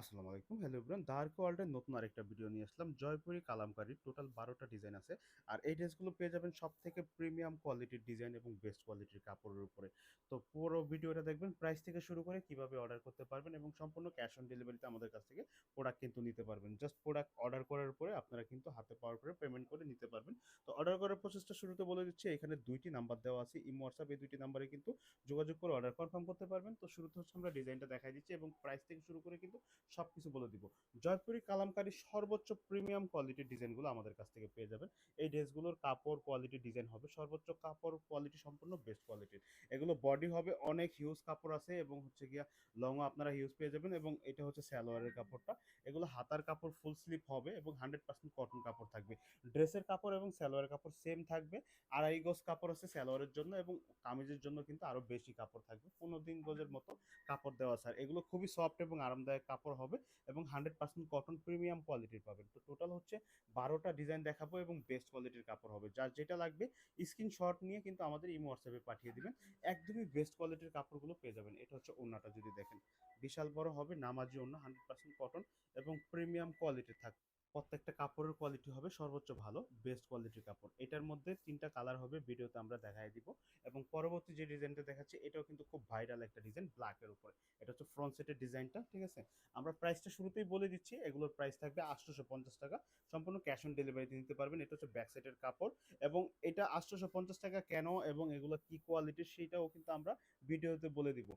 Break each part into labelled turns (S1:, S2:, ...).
S1: আসসালামু আলাইকুম। Hello everyone. Dark ওয়ার্ল্ডের নতুন আরেকটা ভিডিও নিয়ে আসলাম। জয়পুরি কালামকারীর টোটাল ১২ টা ডিজাইন আছে। আর এই ড্রেসগুলো পেয়ে যাবেন সবথেকে প্রিমিয়াম কোয়ালিটির ডিজাইন এবং বেস্ট কোয়ালিটির কাপড়ের উপরে। তো পুরো ভিডিওটা দেখবেন প্রাইস থেকে শুরু করে কিভাবে অর্ডার করতে পারবেন এবং সম্পূর্ণ ক্যাশ অন ডেলিভারিতে আমাদের কাছ থেকে প্রোডাক্ট কিন্তু নিতে পারবেন। জাস্ট প্রোডাক্ট অর্ডার করার পরে আপনারা কিন্তু হাতে পাওয়ার পরে পেমেন্ট করে নিতে পারবেন। তো অর্ডার করার প্রসেসটা শুরুতে বলে দিচ্ছি। এখানে ২ টি নাম্বার দেওয়া আছে। ইমো, হোয়াটসঅ্যাপ এই ২ টি নাম্বারে কিন্তু যোগাযোগ করে অর্ডার কনফার্ম করতে পারবেন। তো শুরুতে হচ্ছে আমরা ডিজাইনটা দেখাই দিচ্ছি এবং প্রাইস থেকে শুরু করে কিন্তু সবকিছু বলে দিব। জয়পুরি কালামকারী সর্বোচ্চ প্রিমিয়াম কোয়ালিটির ডিজাইনগুলো আমাদের কাছ থেকে পেয়ে যাবেন। এই ড্রেসগুলোর কাপড় কোয়ালিটি ডিজাইন হবে সর্বোচ্চ কাপড় কোয়ালিটি সম্পূর্ণ বেস্ট কোয়ালিটির। এগুলো বডি হবে অনেক হিউজ কাপড় আছে এবং হচ্ছে গিয়া লংও আপনারা হিউজ পেয়ে যাবেন এবং এটা হচ্ছে সালোয়ারের কাপড়টা। এগুলো হাতার কাপড় ফুল স্লিপ হবে এবং 100% কটন কাপড় থাকবে। ড্রেসের কাপড় এবং সালোয়ারের কাপড় সেম থাকবে। ২.৫ গজ কাপড় আছে সালোয়ারের জন্য এবং কামিজের জন্য কিন্তু আরো বেশি কাপড় থাকবে। ১৫-৩ গজের মতো কাপড় দেওয়া আছে। আর এগুলো খুবই সফট এবং আরামদায়ক কাপড় হবে এবং 100% কটন প্রিমিয়াম কোয়ালিটির পাবেন। তো টোটাল হচ্ছে ১২টা ডিজাইন দেখাবো এবং বেস্ট কোয়ালিটির কাপড় হবে। যার যেটা লাগবে স্ক্রিনশট নিয়ে কিন্তু আমাদের ইমো, হোয়াটসঅ্যাপে পাঠিয়ে দিবেন। একদমই বেস্ট কোয়ালিটির কাপড়গুলো পেয়ে যাবেন। এটা হচ্ছে ওড়নাটা যদি দেখেন, বিশাল বড় হবে নামাজি ওড়না, 100% কটন এবং প্রিমিয়াম কোয়ালিটির থাকবে। প্রত্যেকটা কাপড়ের কোয়ালিটি হবে সর্বোচ্চ ভালো, বেস্ট কোয়ালিটির কাপড়। এটার মধ্যে ৩টা কালার হবে, ভিডিওতে আমরা দেখায় দিব। এবং পরবর্তী যে ডিজাইনটা দেখাচ্ছি এটাও কিন্তু খুব ভাইরাল একটা ডিজাইন ব্ল্যাকের উপরে। এটা হচ্ছে ফ্রন্ট সেটের ডিজাইনটা, ঠিক আছে? আমরা প্রাইসটা শুরুতেই বলে দিচ্ছি, এগুলোর প্রাইস থাকবে ৮৫০ টাকা। সম্পূর্ণ ক্যাশ অন ডেলিভারিতে নিতে পারবেন। এটা হচ্ছে ব্যাক সাইডের কাপড় এবং এটা ৮৫০ টাকা কেন এবং এগুলো কি কোয়ালিটির সেটাও কিন্তু আমরা ভিডিওতে বলে দিব।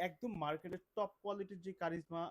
S1: একদম মার্কেটের টপ কোয়ালিটির যে কারিজমা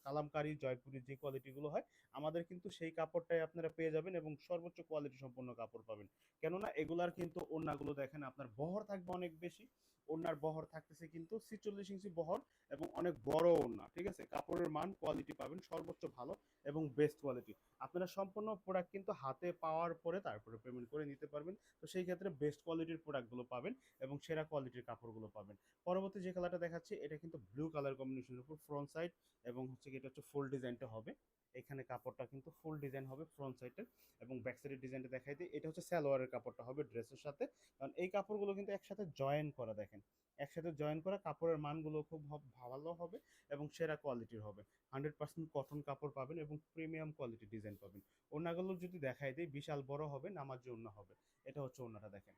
S1: কালামকারী জয়পুরের যে কোয়ালিটিগুলো হয় আমাদের কিন্তু সেই কাপড়টাই আপনারা পেয়ে যাবেন এবং সর্বোচ্চ কোয়ালিটি সম্পন্ন কাপড় পাবেন। কেননা এগুলার কিন্তু ওড়নাগুলো দেখেন আপনার বহর থাকবে অনেক বেশি। ওড়নার বহর থাকতেছে কিন্তু ৪৬ ইঞ্চি বহর এবং অনেক বড় ওড়না, ঠিক আছে? কাপড়ের মান কোয়ালিটি পাবেন সর্বোচ্চ ভালো এবং বেস্ট কোয়ালিটি। আপনারা সম্পূর্ণ প্রোডাক্ট কিন্তু হাতে পাওয়ার পরে তারপরে পেমেন্ট করে নিতে পারবেন। তো সেই ক্ষেত্রে বেস্ট কোয়ালিটির প্রোডাক্টগুলো পাবেন এবং সেরা কোয়ালিটির কাপড়গুলো পাবেন। পরবর্তী যে কালারটা দেখাচ্ছি এটা কিন্তু ব্লু কালার কম্বিনেশনের উপর ফ্রন্ট সাইড এবং হচ্ছে কি এটা হচ্ছে ফুল ডিজাইনটা হবে। এখানে কাপড়টা কিন্তু ফুল ডিজাইন হবে ফ্রন্ট সাইডের এবং ব্যাক সাইডের ডিজাইনটা দেখাই দিই। এটা হচ্ছে সালোয়ারের কাপড়টা হবে ড্রেসের সাথে। কারণ এই কাপড়গুলো কিন্তু একসাথে জয়েন করা, দেখেন। একসাথে জয়েন করা কাপড়ের মানগুলো খুব ভালো হবে এবং সেরা কোয়ালিটির হবে। 100% কটন কাপড় পাবেন এবং প্রিমিয়াম কোয়ালিটির ডিজাইন পাবেন। ওড়নাগুলো যদি দেখাই দিই বিশাল বড় হবে, নামাজি ওড়না হবে। এটা হচ্ছে ওড়নাটা দেখেন।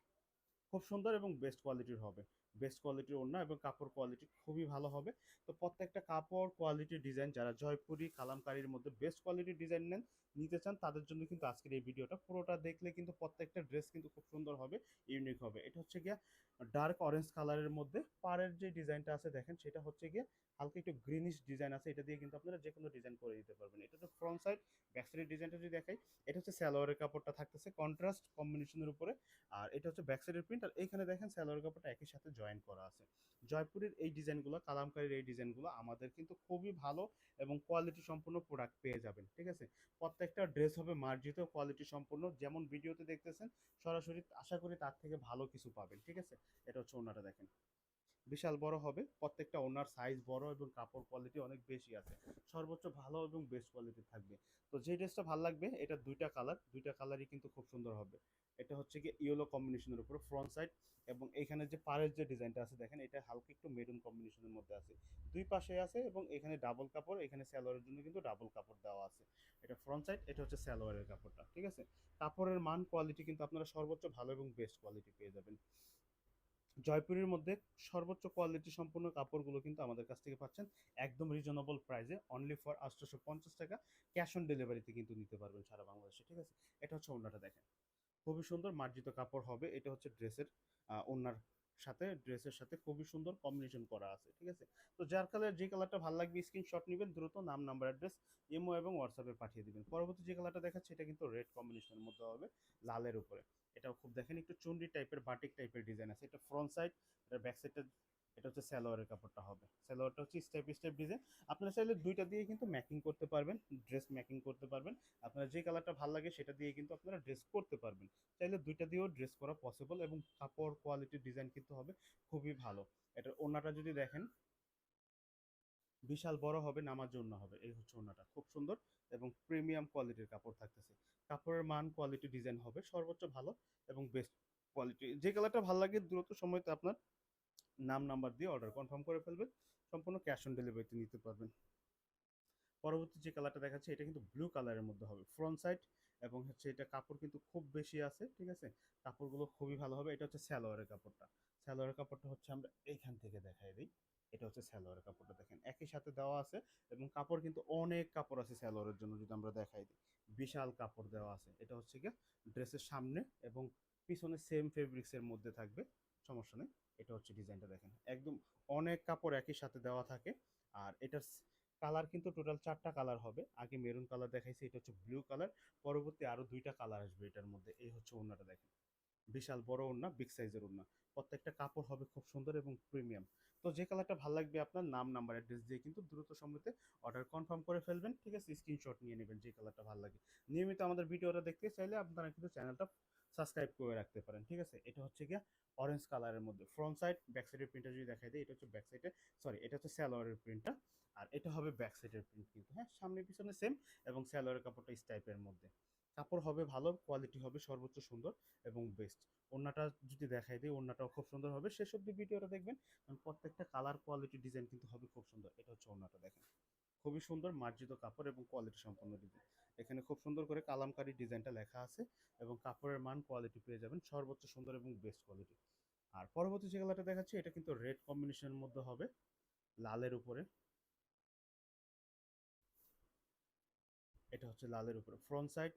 S1: খুব সুন্দর এবং বেস্ট কোয়ালিটির হবে। বেস্ট কোয়ালিটির ওড়না এবং কাপড় কোয়ালিটি খুবই ভালো হবে। তো প্রত্যেকটা কাপড় কোয়ালিটির ডিজাইন যারা জয়পুরি কালামকারীর মধ্যে বেস্ট কোয়ালিটির ডিজাইন নিতে চান তাদের জন্য কিন্তু আজকের এই ভিডিওটা পুরোটা দেখলে কিন্তু প্রত্যেকটা ড্রেস কিন্তু খুব সুন্দর হবে, ইউনিক হবে। এটা হচ্ছে গিয়া ডার্ক অরেঞ্জ কালারের মধ্যে পাড়ের যে ডিজাইনটা আছে দেখেন সেটা হচ্ছে গিয়ে হালকা একটু গ্রিনিশ ডিজাইন আছে। এটা দিয়ে কিন্তু আপনারা যে কোনো ডিজাইন করে দিতে পারবেন। এটা হচ্ছে ফ্রন্ট সাইড। ব্যাক সাইডের ডিজাইনটা যদি দেখাই, এটা হচ্ছে সালোয়ারের কাপড়টা থাকতেছে কন্ট্রাস্ট কম্বিনেশনের উপরে। আর এটা হচ্ছে ব্যাক সাইডের প্রিন্ট আর এইখানে দেখেন সালোয়ার কাপড়টা একই সাথে জয়েন করা আছে। জয়পুরের এই ডিজাইনগুলো, কালামকারীর এই ডিজাইনগুলো আমাদের কিন্তু খুবই ভালো এবং কোয়ালিটি সম্পূর্ণ প্রোডাক্ট পেয়ে যাবেন, ঠিক আছে? প্রত্যেকটা ড্রেস হবে মার্জিত কোয়ালিটি সম্পূর্ণ, যেমন ভিডিওতে দেখতেছেন সরাসরি আশা করি তার থেকে ভালো কিছু পাবেন, ঠিক আছে? এটা হচ্ছে ওনাটা দেখেন, বিশাল বড় হবে। প্রত্যেকটা ওনার সাইজ বড় এবং কাপড় কোয়ালিটি অনেক বেশি আছে। সর্বোচ্চ ভালো এবং বেস্ট কোয়ালিটির থাকবে। তো যে ড্রেসটা ভালো লাগবে এটা ২টা কালার, ২টা কালারই কিন্তু খুব সুন্দর হবে। এটা হচ্ছে গিয়ে ইয়েলো কম্বিনেশনের উপরে ফ্রন্ট সাইড এবং এইখানে যে পাড়ের যে ডিজাইনটা আছে দেখেন এটা হালকা একটু মেরুন কম্বিনেশনের মধ্যে আছে। দুই পাশে আছে এবং এখানে ডাবল কাপড়, এখানে সালোয়ারের জন্য কিন্তু ডাবল কাপড় দেওয়া আছে। এটা ফ্রন্ট সাইড, এটা হচ্ছে সালোয়ারের কাপড়টা, ঠিক আছে? কাপড়ের মান কোয়ালিটি কিন্তু আপনারা সর্বোচ্চ ভালো এবং বেস্ট কোয়ালিটি পেয়ে যাবেন। জয়পুরের মধ্যে সর্বোচ্চ কোয়ালিটি সম্পন্ন কাপড়গুলো কিন্তু আমাদের কাছ থেকে পাচ্ছেন একদম রিজনেবল প্রাইসে, অনলি ফর ৮৫০ টাকা। ক্যাশ অন ডেলিভারিতে কিন্তু নিতে পারবেন সারা বাংলাদেশে, ঠিক আছে? এটা হচ্ছে ওড়নাটা দেখেন, খুবই সুন্দর মার্জিত কাপড় হবে। এটা হচ্ছে ড্রেসের ওড়নার সাথে, ড্রেসের সাথে খুবই সুন্দর কম্বিনেশন করা আছে, ঠিক আছে? তো যার কালার যে কালারটা ভালো লাগবে স্ক্রিনশট নেবেন, দ্রুত নাম, নাম্বার, অ্যাড্রেস ইমো এবং হোয়াটসঅ্যাপে পাঠিয়ে দিবেন। পরবর্তী যে কালারটা দেখাচ্ছে এটা কিন্তু রেড কম্বিনেশনের মধ্যে হবে লালের উপরে। এটাও খুব দেখেন একটু চুনরি টাইপের বাটিক টাইপের ডিজাইন আছে। এটা ফ্রন্ট সাইড, এটা ব্যাক সাইডটা। এটা হচ্ছে সালোয়ারের কাপড়টা হবে। সালোয়ারটা হচ্ছে স্টেপ স্টেপ ডিজাইন। আপনারা চাইলে দুইটা দিয়ে কিন্তু ম্যাকিং করতে পারবেন, ড্রেস ম্যাকিং করতে পারবেন। আপনার যে কালারটা ভালো লাগে সেটা দিয়ে কিন্তু আপনারা ড্রেস করতে পারবেন। চাইলে দুইটা দিয়েও ড্রেস করা পসিবল এবং কাপড় কোয়ালিটির ডিজাইন কিন্তু হবে খুবই ভালো। এটার ওড়নাটা যদি দেখেন বিশাল বড় হবে, নামার জন্য হবে। এই হচ্ছে ওড়নাটা, খুব সুন্দর এবং প্রিমিয়াম কোয়ালিটির কাপড় থাকতেছে। কাপড়ের মান কোয়ালিটি ডিজাইন হবে সর্বোচ্চ ভালো এবং বেস্ট কোয়ালিটি। যে কালারটা ভালো লাগে দ্রুত সময়তে আপনার নাম, নাম্বার দিয়ে অর্ডার কনফার্ম করে ফেলবেন। সম্পূর্ণ ক্যাশ অন ডেলিভারিতে নিতে পারবেন। পরবর্তী যে কালারটা দেখাচ্ছি এটা কিন্তু ব্লু কালারের মধ্যে হবে ফ্রন্ট সাইড, এবং হচ্ছে এটা কাপড় কিন্তু খুব বেশি আছে, ঠিক আছে, কাপড়গুলো খুবই ভালো হবে। এটা হচ্ছে সালোয়ারের কাপড়টা, সালোয়ারের কাপড়টা হচ্ছে আমরা এইখান থেকে দেখাই দিই। এটা হচ্ছে সালোয়ারের কাপড়টা, দেখেন একই সাথে দেওয়া আছে, এবং কাপড় কিন্তু অনেক কাপড় আছে সালোয়ারের জন্য। যদি আমরা দেখাই দিই, বিশাল কাপড় দেওয়া আছে। এটা হচ্ছে গিয়ে ড্রেসের সামনে এবং পিছনে সেম ফেব্রিক্সের মধ্যে থাকবে, সমস্যা নেই। এটা হচ্ছে ডিজাইনটা, দেখেন একদম অনেক কাপড় একই সাথে দেওয়া থাকে। আর এটার কালার কিন্তু টোটাল 4টা কালার হবে। আগে মেরুন কালার দেখাইছি, এটা হচ্ছে ব্লু কালার, পরবর্তী আরো 2টা কালার আসবে এটার মধ্যে। এই হচ্ছে ওড়নাটা, দেখেন বিশাল বড় ওড়না, বিগ সাইজের ওড়না। প্রত্যেকটা কাপড় হবে খুব সুন্দর এবং প্রিমিয়াম। তো যে কালারটা ভালো লাগবে আপনার নাম নাম্বার অ্যাড্রেস দিয়ে কিন্তু দ্রুত সময়তে অর্ডার কনফার্ম করে ফেলবেন, ঠিক আছে, স্ক্রিনশট নিয়ে নেবেন যে কালারটা ভালো লাগে। নিয়মিত আমাদের ভিডিওটা দেখতে চাইলে আপনারা কিন্তু চ্যানেলটা সাবস্ক্রাইব করে রাখতে পারেন, ঠিক আছে। এটা হচ্ছে গিয়া অরেঞ্জ কালারের মধ্যে ফ্রন্ট সাইড, ব্যাক সাইডের প্রিন্টটা যদি দেখাই দিই, এটা হচ্ছে ব্যাক সাইডে, সরি এটা হচ্ছে সালোয়ারের প্রিন্টটা। আর এটা হবে ব্যাক সাইডের প্রিন্ট কিন্তু, হ্যাঁ সামনে পিছনে সেম, এবং সালোয়ারের কাপড়টা এই টাইপের মধ্যে। কাপড় হবে ভালো, কোয়ালিটি হবে সর্বোচ্চ সুন্দর এবং বেস্ট। ওড়নাটা যদি দেখাই দিই, ওড়নাটাও খুব সুন্দর হবে, শেষ অব্দি ভিডিওটা দেখবেন, কারণ প্রত্যেকটা কালার কোয়ালিটি ডিজাইন কিন্তু হবে খুব সুন্দর। এটা হচ্ছে ওড়নাটা, দেখেন খুবই সুন্দর মার্জিত কাপড় এবং কোয়ালিটি সম্পন্ন ডিজাইন। এখানে খুব সুন্দর করে কালামকারী ডিজাইনটা লেখা আছে, এবং কাপড়ের মান কোয়ালিটি পেয়ে যাবেন সর্বোচ্চ সুন্দর এবং বেস্ট কোয়ালিটি। আর পরবর্তী যে কালারটা দেখাচ্ছি এটা কিন্তু রেড কম্বিনেশনের মধ্যে হবে, লালের উপরে। এটা হচ্ছে লালের উপরে ফ্রন্ট সাইড,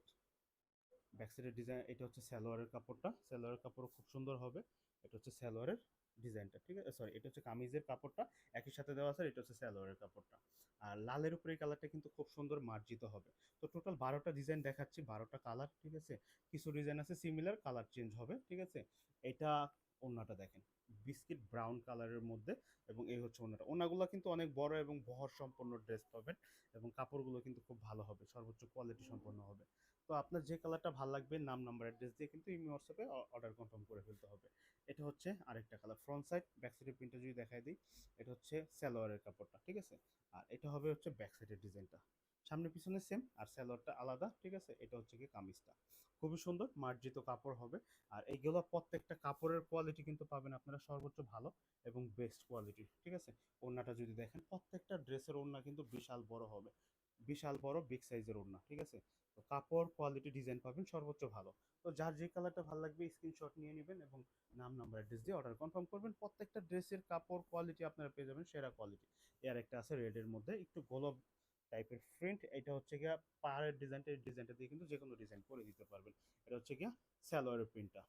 S1: ব্যাক সাইডের ডিজাইন। এটা হচ্ছে সালোয়ারের কাপড়টা, সালোয়ারের কাপড় খুব সুন্দর হবে। এটা হচ্ছে সালোয়ারের ডিজাইনটা, ঠিক আছে, সরি এটা হচ্ছে কামিজের কাপড়টা একই সাথে দেওয়া আছে। এটা হচ্ছে সালোয়ারের কাপড়টা। আর লালের উপরে এই কালারটা কিন্তু খুব সুন্দর মার্জিত হবে। তো টোটাল 12টা ডিজাইন দেখাচ্ছি, 12টা কালার, ঠিক আছে, কিছু ডিজাইন আছে সিমিলার, কালার চেঞ্জ হবে, ঠিক আছে। এটা ওড়নাটা দেখেন বিস্কিট ব্রাউন কালারের মধ্যে, এবং এই হচ্ছে ওড়নাটা। ওড়নাগুলো কিন্তু অনেক বড় এবং বহর সম্পন্ন ড্রেস পাবেন, এবং কাপড়গুলো কিন্তু খুব ভালো হবে, সর্বোচ্চ কোয়ালিটি সম্পন্ন হবে। তো আপনার যে কালারটা ভালো লাগবে নাম নাম্বার অ্যাড্রেস দিয়ে কিন্তু ইমি হোয়াটসঅ্যাপে অর্ডার কনফার্ম করে ফেলতে হবে। এটা হচ্ছে আরেকটা কালার ফ্রন্ট সাইড, ব্যাক সাইডের প্রিন্টটা যদি দেখাই দিই, এটা হচ্ছে সালোয়ারের কাপড়টা, ঠিক আছে। আর এটা হবে হচ্ছে ব্যাক সাইডের ডিজাইনটা, সামনে পিছনে সেম, আর সালোয়ারটা আলাদা, ঠিক আছে। এটা হচ্ছে কি কামিজটা, খুবই সুন্দর মার্জিত কাপড় হবে। আর এইগুলো প্রত্যেকটা কাপড়ের কোয়ালিটি কিন্তু পাবেন আপনারা সর্বোচ্চ ভালো এবং বেস্ট কোয়ালিটি, ঠিক আছে। ওড়নাটা যদি দেখেন, প্রত্যেকটা ড্রেসের ওড়না কিন্তু বিশাল বড় হবে, বিশাল বড় বিগ সাইজের ওড়না, ঠিক আছে। তো কাপড় কোয়ালিটি ডিজাইন পাবেন সর্বোচ্চ ভালো। তো যার যে কালারটা ভালো লাগবে স্ক্রিনশট নিয়ে নেবেন, এবং নাম নাম্বার অ্যাড্রেস দিয়ে অর্ডার কনফার্ম করবেন। প্রত্যেকটা ড্রেসের কাপড় কোয়ালিটি আপনারা পেয়ে যাবেন সেরা কোয়ালিটি। এর একটা আছে রেডের মধ্যে একটু গোলাপ টাইপের প্রিন্ট, এটা হচ্ছে গিয়া পাহাড়ের ডিজাইনটা, এই ডিজাইনটা দিয়ে কিন্তু যে কোনো ডিজাইন করে দিতে পারবেন। এটা হচ্ছে গিয়া সালোয়ারের প্রিন্টটা,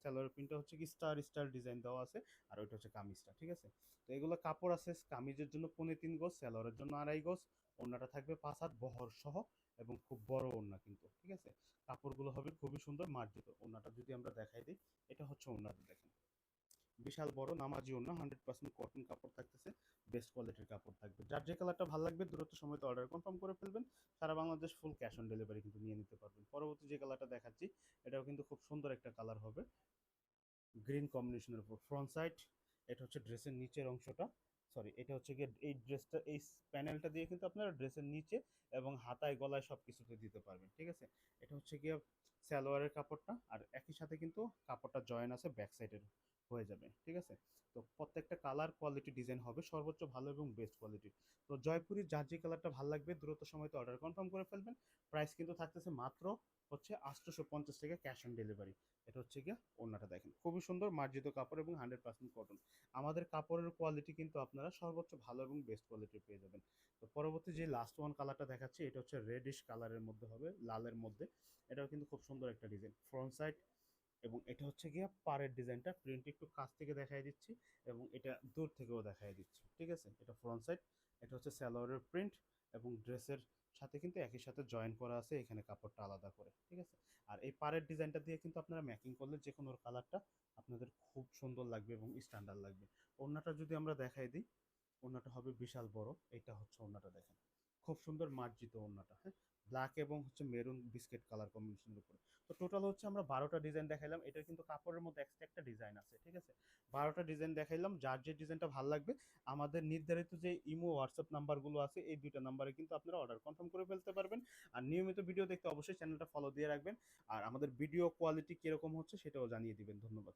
S1: সালোয়ারের প্রিন্টটা হচ্ছে কি স্টার স্টার ডিজাইন দেওয়া আছে। আর ওইটা হচ্ছে কামিজটা, ঠিক আছে। তো এগুলো কাপড় আছে কামিজের জন্য 3.5 গজ, সালোয়ারের জন্য 2.5 গজ। ওড়নাটা থাকবে 5 হাত বহর সহ, এবং খুব বড় ওড়না কিন্তু, ঠিক আছে। কাপড়গুলো হবে খুবই সুন্দর মার্জিত। ওড়নাটা যদি আমরা দেখাই দিই, এটা হচ্ছে ওড়নাটা, দেখেন বিশাল বড় নামাজি ওড়না, 100% কটন কাপড় থাকতেছে, বেস্ট কোয়ালিটির কাপড় থাকবে। যার যে কালারটা ভালো লাগবে দ্রুত সময়তে অর্ডার কনফার্ম করে ফেলবেন। সারা Bangladesh full cash on delivery কিন্তু নিয়ে নিতে পারবেন। পরবর্তী যে কালারটা দেখাচ্ছি এটাও কিন্তু খুব সুন্দর একটা কালার হবে, গ্রিন কম্বিনেশনের উপর ফ্রন্ট সাইড। এটা হচ্ছে ড্রেসের নিচের অংশটা, সরি এটা হচ্ছে গিয়ে এই ড্রেসটা, এই প্যানেলটা দিয়ে কিন্তু আপনারা ড্রেসের নিচে এবং হাতায় গলায় সব কিছুতে দিতে পারবেন, ঠিক আছে। এটা হচ্ছে গিয়ে সালোয়ারের কাপড়টা, আর একই সাথে কিন্তু কাপড়টা জয়েন আছে ব্যাক সাইডের হয়ে যাবে, ঠিক আছে। তো প্রত্যেকটা কালার কোয়ালিটি ডিজাইন হবে সর্বোচ্চ ভালো এবং বেস্ট কোয়ালিটির। তো জয়পুরি যার যে কালারটা ভালো লাগবে দ্রুত সময়তে অর্ডার কনফার্ম করে ফেলবেন। প্রাইস কিন্তু থাকতেছে মাত্র হচ্ছে 850 টাকা ক্যাশ অন ডেলিভারি। এটা হচ্ছে গিয়া ওড়নাটা, দেখেন খুবই সুন্দর মার্জিত কাপড় এবং 100% কটন। আমাদের কাপড়ের কোয়ালিটি কিন্তু আপনারা সর্বোচ্চ ভালো এবং বেস্ট কোয়ালিটির পেয়ে যাবেন। তো পরবর্তী যে লাস্ট ওয়ান কালারটা দেখাচ্ছি এটা হচ্ছে রেডিশ কালারের মধ্যে হবে, লালের মধ্যে। এটাও কিন্তু খুব সুন্দর একটা ডিজাইন ফ্রন্ট সাইড, এবং এটা হচ্ছে গিয়া পাড়ের ডিজাইনটা, প্রিন্ট একটু কাছ থেকে দেখাই দিচ্ছি এবং এটা দূর থেকেও দেখাই দিচ্ছি, ঠিক আছে। এটা ফ্রন্ট সাইড, এটা হচ্ছে সালোয়ারের প্রিন্ট, এবং ড্রেসের সাথে কিন্তু একই সাথে জয়েন করা আছে এখানে কাপড়টা আলাদা করে, ঠিক আছে। আর এই পাড়ের ডিজাইনটা দিয়ে কিন্তু আপনারা ম্যাকিং করলে যে কোনো কালারটা আপনাদের খুব সুন্দর লাগবে এবং স্ট্যান্ডার্ড লাগবে। ওড়নাটা যদি আমরা দেখাই দিই, ওড়নাটা হবে বিশাল বড়। এটা হচ্ছে ওড়নাটা, দেখেন খুব সুন্দর মার্জিত ওড়নাটা, হ্যাঁ ব্ল্যাক এবং হচ্ছে মেরুন বিস্কিট কালার কম্বিনেশনের উপরে। তো টোটাল হচ্ছে আমরা 12টা ডিজাইন দেখাইলাম। এটার কিন্তু কাপড়ের মধ্যে এক্সট্রা একটা ডিজাইন আছে, ঠিক আছে। 12টা ডিজাইন দেখাইলাম, যার যে ডিজাইনটা ভালো লাগবে আমাদের নির্ধারিত যে ইমো হোয়াটসঅ্যাপ নাম্বারগুলো আছে এই 2টা নাম্বারে কিন্তু আপনারা অর্ডার কনফার্ম করে ফেলতে পারবেন। আর নিয়মিত ভিডিও দেখতে অবশ্যই চ্যানেলটা ফলো দিয়ে রাখবেন, আর আমাদের ভিডিও কোয়ালিটি কিরকম হচ্ছে সেটাও জানিয়ে দিবেন। ধন্যবাদ।